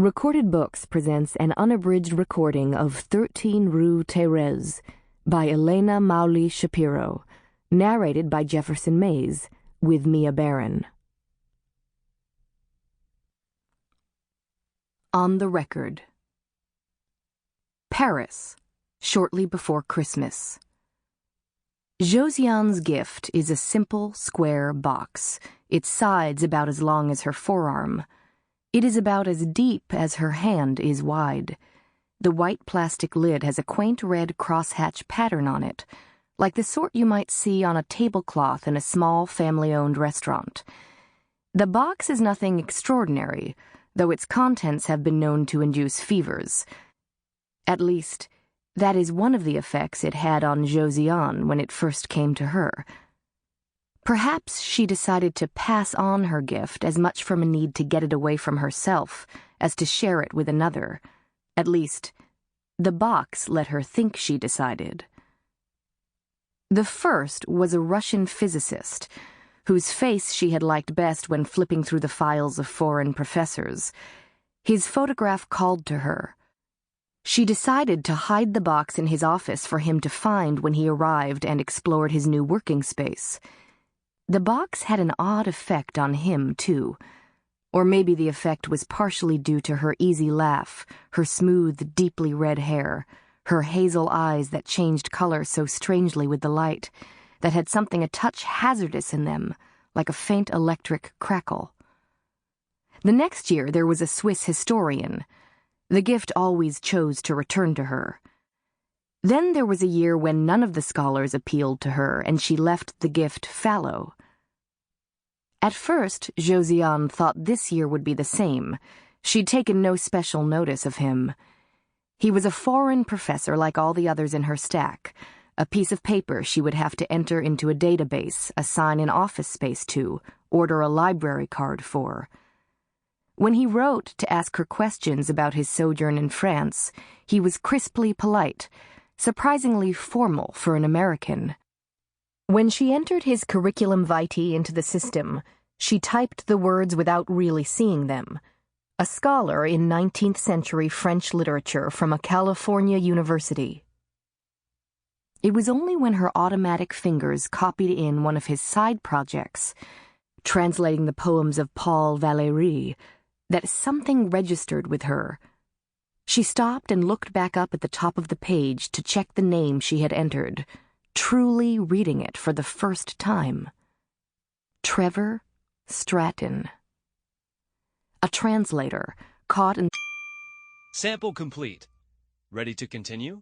Recorded Books presents an unabridged recording of 13 Rue Therese by Elena Mauli Shapiro, narrated by Jefferson Mays, with Mia Barron. On the record. Paris, shortly before Christmas. Josiane's gift is a simple, square box, its sides about as long as her forearm. It is about as deep as her hand is wide. The white plastic lid has a quaint red crosshatch pattern on it, like the sort you might see on a tablecloth in a small family-owned restaurant. The box is nothing extraordinary, though its contents have been known to induce fevers. At least, that is one of the effects it had on Josiane when it first came to her. Perhaps she decided to pass on her gift as much from a need to get it away from herself as to share it with another. At least, the box let her think she decided. The first was a Russian physicist, whose face she had liked best when flipping through the files of foreign professors. His photograph called to her. She decided to hide the box in his office for him to find when he arrived and explored his new working space. The box had an odd effect on him, too. Or maybe the effect was partially due to her easy laugh, her smooth, deeply red hair, her hazel eyes that changed color so strangely with the light, that had something a touch hazardous in them, like a faint electric crackle. The next year there was a Swiss historian. The gift always chose to return to her. Then there was a year when none of the scholars appealed to her, and she left the gift fallow. At first, Josiane thought this year would be the same. She'd taken no special notice of him. He was a foreign professor like all the others in her stack, a piece of paper she would have to enter into a database, assign an office space to, order a library card for. When he wrote to ask her questions about his sojourn in France, he was crisply polite, surprisingly formal for an American. When she entered his curriculum vitae into the system, she typed the words without really seeing them. A scholar in 19th century French literature from a California university. It was only when her automatic fingers copied in one of his side projects, translating the poems of Paul Valéry, that something registered with her. She stopped and looked back up at the top of the page to check the name she had entered, truly reading it for the first time. Trevor Stratton. A translator, caught in... Sample complete. Ready to continue?